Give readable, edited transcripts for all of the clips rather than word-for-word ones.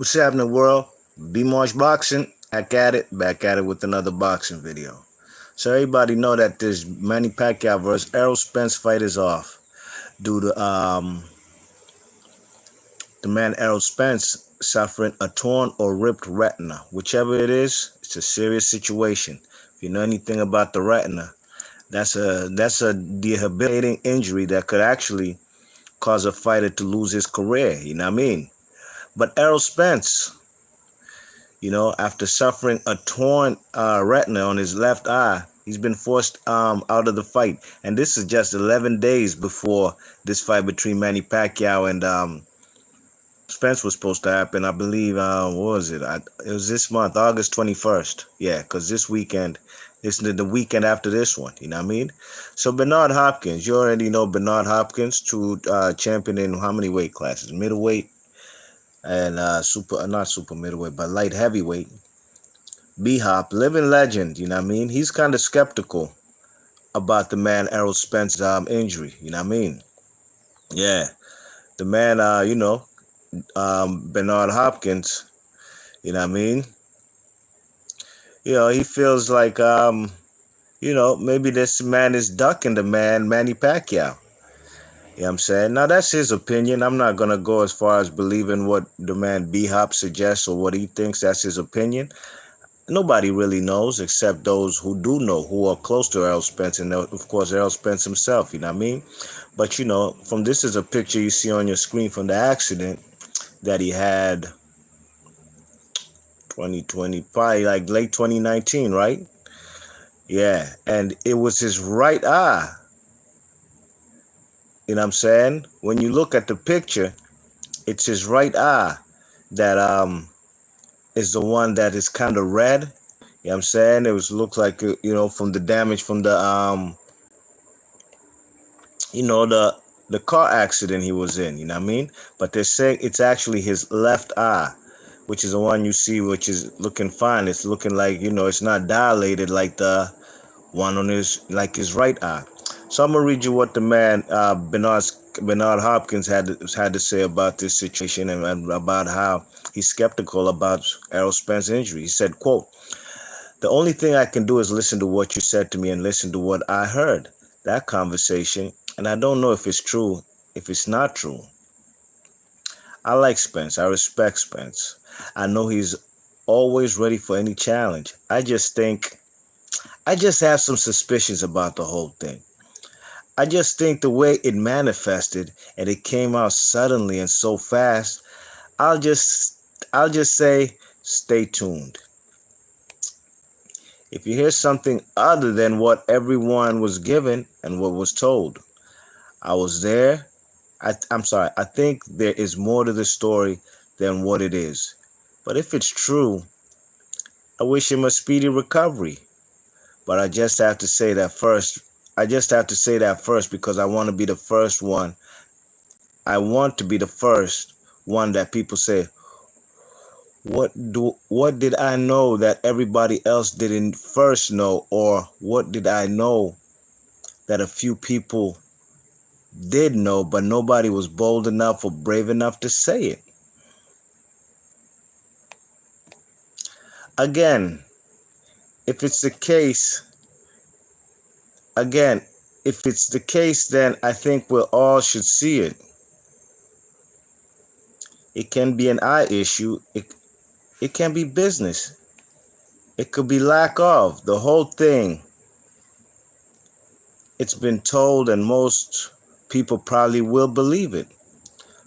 What's happening, world? B Marsh Boxing, back at it with another boxing video. So everybody know that this Manny Pacquiao versus Errol Spence fight is off due to the man Errol Spence suffering a torn or ripped retina. Whichever it is, it's a serious situation. If you know anything about the retina, that's a debilitating injury that could actually cause a fighter to lose his career. You know what I mean? But Errol Spence, after suffering a torn retina on his left eye, he's been forced out of the fight. And this is just 11 days before this fight between Manny Pacquiao and Spence was supposed to happen. I believe, what was it? It was this month, August 21st. Yeah, because this weekend, this is the weekend after this one. You know what I mean? So Bernard Hopkins, you already know Bernard Hopkins, champion in how many weight classes? Middleweight and not super middleweight, but light heavyweight. B-Hop, living legend, you know what I mean? He's kind of skeptical about the man Errol Spence's injury, you know what I mean? Yeah, the man, Bernard Hopkins, you know what I mean? He feels like, maybe this man is ducking the man Manny Pacquiao. You know what I'm saying? Now, that's his opinion. I'm not going to go as far as believing what the man B-Hop suggests or what he thinks. That's his opinion. Nobody really knows except those who do know, who are close to Errol Spence, and of course Errol Spence himself, you know what I mean? But, from this is a picture you see on your screen from the accident that he had 2020, probably like late 2019, right? Yeah, and it was his right eye. You know what I'm saying? When you look at the picture, it's his right eye that is the one that is kind of red. You know what I'm saying? It looks like, from the damage from the, the car accident he was in, you know what I mean? But they're saying it's actually his left eye, which is the one you see, which is looking fine. It's looking like, it's not dilated like the one on his right eye. So I'm going to read you what the man, Bernard Hopkins had to say about this situation and about how he's skeptical about Errol Spence's injury. He said, quote, "The only thing I can do is listen to what you said to me and listen to what I heard. That conversation, and I don't know if it's true, if it's not true. I like Spence. I respect Spence. I know he's always ready for any challenge. I just have some suspicions about the whole thing. I just think the way it manifested and it came out suddenly and so fast, I'll just say, stay tuned. If you hear something other than what everyone was given and what was told, I was there. I'm sorry. I think there is more to the story than what it is. But if it's true, I wish him a speedy recovery. But I just have to say that first. Because I want to be the first one. I want to be the first one that people say, what did I know that everybody else didn't first know? Or what did I know that a few people did know, but nobody was bold enough or brave enough to say it? Again, if it's the case, then I think we all should see it. It can be an eye issue. It can be business. It could be lack of. The whole thing. It's been told, and most people probably will believe it.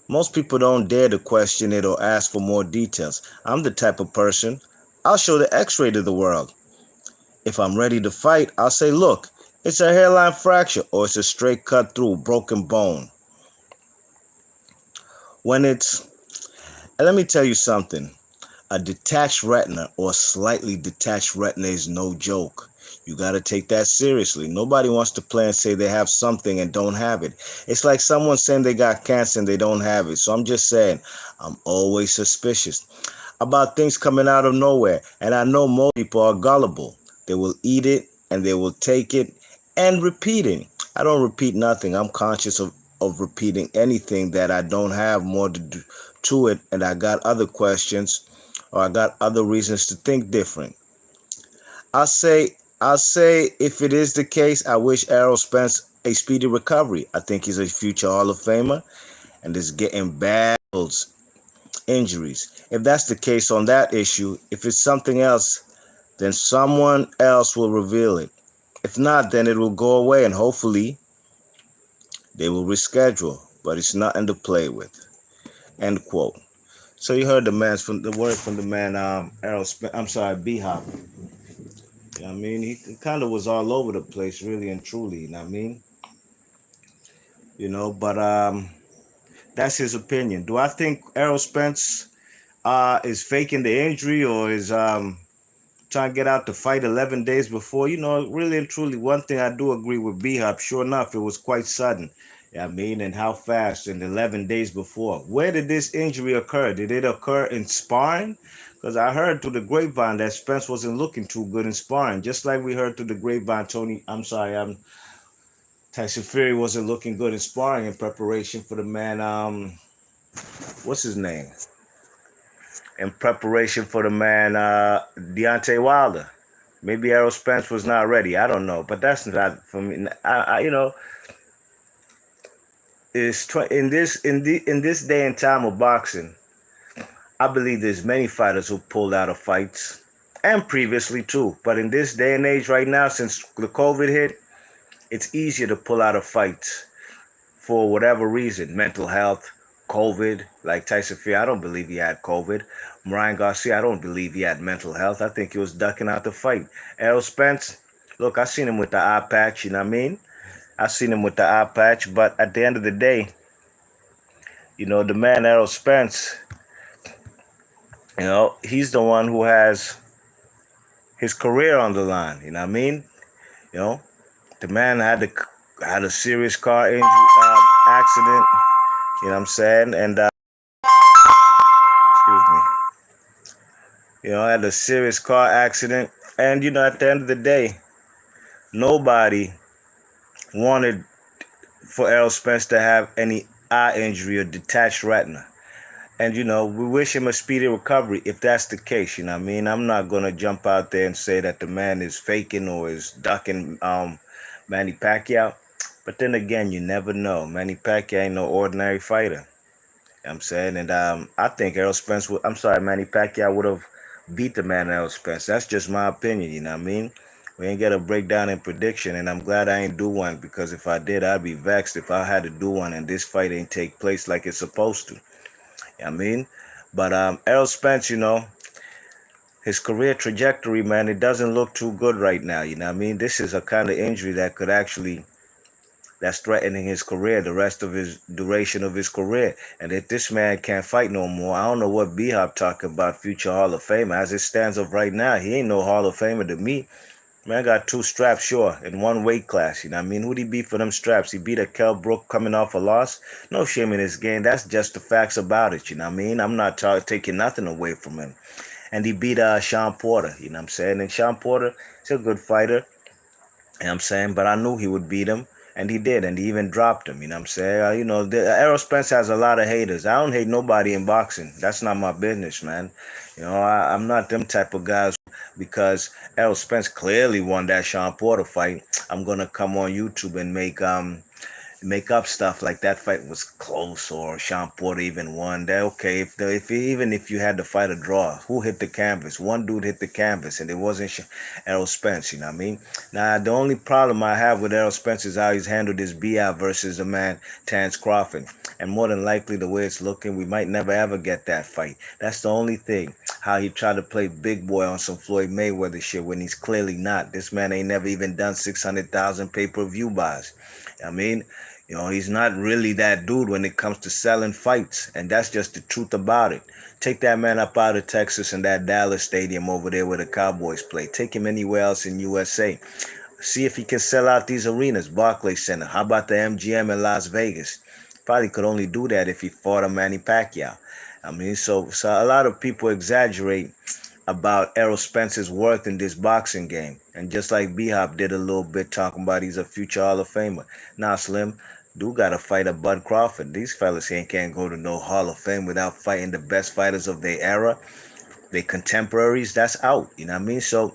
Most people don't dare to question it or ask for more details. I'm the type of person, I'll show the x-ray to the world. If I'm ready to fight, I'll say, look, it's a hairline fracture or it's a straight cut through, broken bone. And let me tell you something. A detached retina or slightly detached retina is no joke. You got to take that seriously. Nobody wants to play and say they have something and don't have it. It's like someone saying they got cancer and they don't have it. So I'm just saying, I'm always suspicious about things coming out of nowhere. And I know most people are gullible. They will eat it and they will take it and repeat it. I don't repeat nothing. I'm conscious of repeating anything that I don't have more to to it, and I got other questions, or I got other reasons to think different. I'll say if it is the case, I wish Errol Spence a speedy recovery. I think he's a future Hall of Famer and is getting bad injuries. If that's the case on that issue, if it's something else, then someone else will reveal it. If not, then it will go away and hopefully they will reschedule. But it's nothing to play with. End quote. So you heard the word from the man, Errol Spence. I'm sorry, B Hop. You know what I mean? He kind of was all over the place, really and truly. You know what I mean? But that's his opinion. Do I think Errol Spence is faking the injury, or is trying to get out to fight 11 days before? Really and truly, one thing I do agree with B-Hop. Sure enough, it was quite sudden. Yeah, I mean, and how fast, and 11 days before. Where did this injury occur? Did it occur in sparring? Because I heard through the grapevine that Spence wasn't looking too good in sparring. Just like we heard through the grapevine, Tyson Fury wasn't looking good in sparring in preparation for the man, what's his name? In preparation for the man, Deontay Wilder. Maybe Errol Spence was not ready. I don't know, but that's not for me. In this day and time of boxing, I believe there's many fighters who pulled out of fights, and previously too. But in this day and age, right now, since the COVID hit, it's easier to pull out of fights for whatever reason, mental health, COVID, like Tyson Fury. I don't believe he had COVID. Ryan Garcia, I don't believe he had mental health. I think he was ducking out the fight. Errol Spence, look, I seen him with the eye patch, you know what I mean? I seen him with the eye patch, but at the end of the day, the man Errol Spence, he's the one who has his career on the line, you know what I mean? The man had a serious car injury, accident, you know what I'm saying? And, excuse me, had a serious car accident. And, at the end of the day, nobody wanted for Errol Spence to have any eye injury or detached retina. And, we wish him a speedy recovery if that's the case, you know what I mean? I'm not going to jump out there and say that the man is faking or is ducking Manny Pacquiao. But then again, you never know. Manny Pacquiao ain't no ordinary fighter. You know what I'm saying? And I think Manny Pacquiao would have beat the man Errol Spence. That's just my opinion, you know what I mean? We ain't got a breakdown in prediction, and I'm glad I ain't do one, because if I did, I'd be vexed if I had to do one and this fight ain't take place like it's supposed to. You know what I mean? But Errol Spence, his career trajectory, man, it doesn't look too good right now, you know what I mean? This is a kind of injury that's threatening his career, the rest of his duration of his career. And if this man can't fight no more, I don't know what B-Hop talking about, future Hall of Famer. As it stands up right now, he ain't no Hall of Famer to me. Man got 2 straps, sure, in 1 weight class, you know what I mean? Who'd he beat for them straps? He beat a Kell Brook coming off a loss? No shame in this game. That's just the facts about it, you know what I mean? I'm not taking nothing away from him. And he beat Sean Porter, you know what I'm saying? And Sean Porter, he's a good fighter, you know what I'm saying? But I knew he would beat him. And he did, and he even dropped him, you know what I'm saying? Errol Spence has a lot of haters. I don't hate nobody in boxing. That's not my business, man. I'm not them type of guys, because Errol Spence clearly won that Sean Porter fight. I'm going to come on YouTube and make up stuff like that fight was close, or Sean Porter even won. That okay, even if you had to fight a draw, who hit the canvas? One dude hit the canvas, and it wasn't Errol Spence, you know what I mean? Now, the only problem I have with Errol Spence is how he's handled his BI versus the man Terence Crawford. And more than likely, the way it's looking, we might never ever get that fight. That's the only thing. How he tried to play big boy on some Floyd Mayweather shit when he's clearly not. This man ain't never even done 600,000 pay-per-view buys. I mean, he's not really that dude when it comes to selling fights. And that's just the truth about it. Take that man up out of Texas and that Dallas stadium over there where the Cowboys play. Take him anywhere else in USA. See if he can sell out these arenas. Barclays Center. How about the MGM in Las Vegas? Probably could only do that if he fought a Manny Pacquiao. I mean, so a lot of people exaggerate about Errol Spence's worth in this boxing game. And just like B-Hop did a little bit talking about he's a future Hall of Famer. Nah, Slim, Dude got to fight a Bud Crawford. These fellas here can't go to no Hall of Fame without fighting the best fighters of their era, their contemporaries. That's out. You know what I mean? So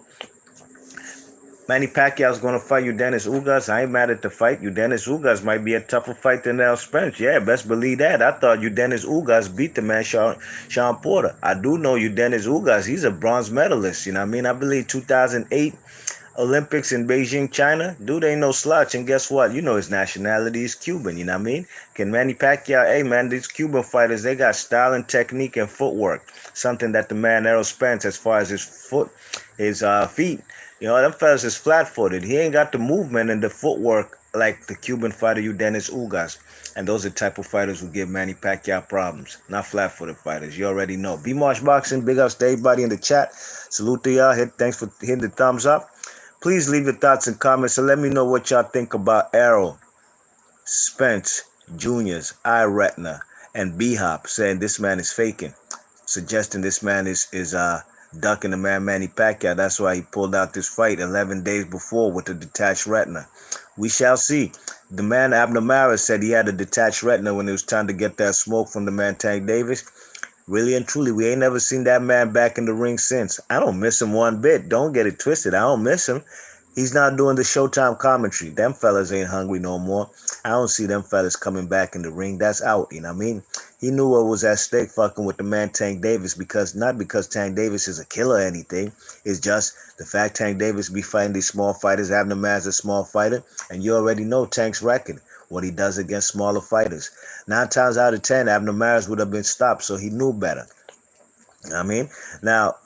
Manny Pacquiao's going to fight Dennis Ugas. I ain't mad at the fight. Dennis Ugas might be a tougher fight than Errol Spence. Yeah, best believe that. I thought Dennis Ugas beat the man Sean Porter. I do know Dennis Ugas. He's a bronze medalist. You know what I mean? I believe 2008 Olympics in Beijing, China. Dude ain't no slouch. And guess what? You know his nationality is Cuban. You know what I mean? Can Manny Pacquiao, hey man, these Cuban fighters, they got style and technique and footwork. Something that the man Errol Spence, as far as his feet, you know, them fellas is flat-footed. He ain't got the movement and the footwork like the Cuban fighter Dennis Ugas. And those are the type of fighters who give Manny Pacquiao problems. Not flat-footed fighters. You already know. B-Marsh Boxing, big ups to everybody in the chat. Salute to y'all. Thanks for hitting the thumbs up. Please leave your thoughts and comments and let me know what y'all think about Errol, Spence, Juniors, Eye Retina, and B-Hop saying this man is faking. Suggesting this man is ducking the man Manny Pacquiao. That's why he pulled out this fight 11 days before with a detached retina. We shall see. The man Abner Maris said he had a detached retina when it was time to get that smoke from the man Tank Davis. Really and truly, we ain't never seen that man back in the ring since. I don't miss him one bit. Don't get it twisted. I don't miss him. He's not doing the Showtime commentary. Them fellas ain't hungry no more. I don't see them fellas coming back in the ring. That's out, you know what I mean? He knew what was at stake fucking with the man Tank Davis not because Tank Davis is a killer or anything. It's just the fact Tank Davis be fighting these small fighters. Abner Maris a small fighter. And you already know Tank's record, what he does against smaller fighters. 9 times out of 10, Abner Maris would have been stopped, so he knew better. You know what I mean? Now,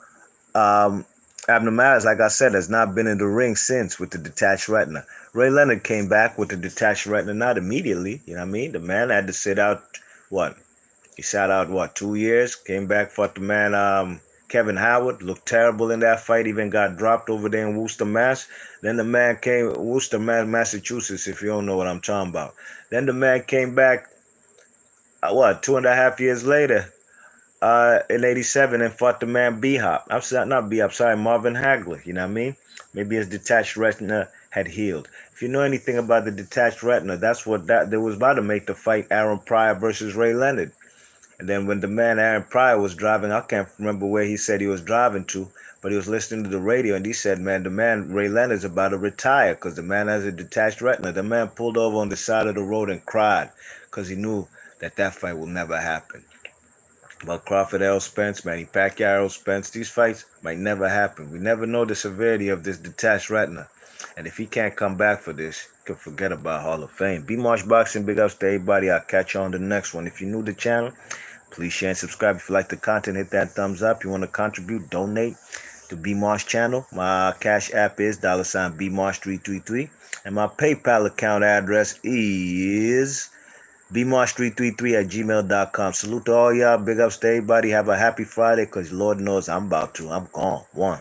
Abner Maris, like I said, has not been in the ring since with the detached retina. Ray Leonard came back with the detached retina, not immediately. You know what I mean? The man had to sit out, He sat out, 2 years? Came back, fought the man, Kevin Howard. Looked terrible in that fight. Even got dropped over there in Worcester, Mass. Then the man came, Worcester, Massachusetts, if you don't know what I'm talking about. Then the man came back, 2.5 years later. In 87 and fought the man B-Hop. Marvin Hagler, you know what I mean? Maybe his detached retina had healed. If you know anything about the detached retina, they was about to make the fight Aaron Pryor versus Ray Leonard. And then when the man Aaron Pryor was driving, I can't remember where he said he was driving to, but he was listening to the radio and he said, man, the man Ray Leonard's about to retire because the man has a detached retina. The man pulled over on the side of the road and cried because he knew that fight will never happen. But Crawford, Errol Spence, Manny Pacquiao, Errol Spence, these fights might never happen. We never know the severity of this detached retina. And if he can't come back for this, you can forget about Hall of Fame. B-Marsh Boxing, big ups to everybody. I'll catch you on the next one. If you're new to the channel, please share and subscribe. If you like the content, hit that thumbs up. You want to contribute, donate to B-Marsh channel. My cash app is $BMarsh333. And my PayPal account address is bmarsh333@gmail.com. Salute to all y'all. Big ups to everybody. Have a happy Friday because Lord knows I'm about to. I'm gone. One.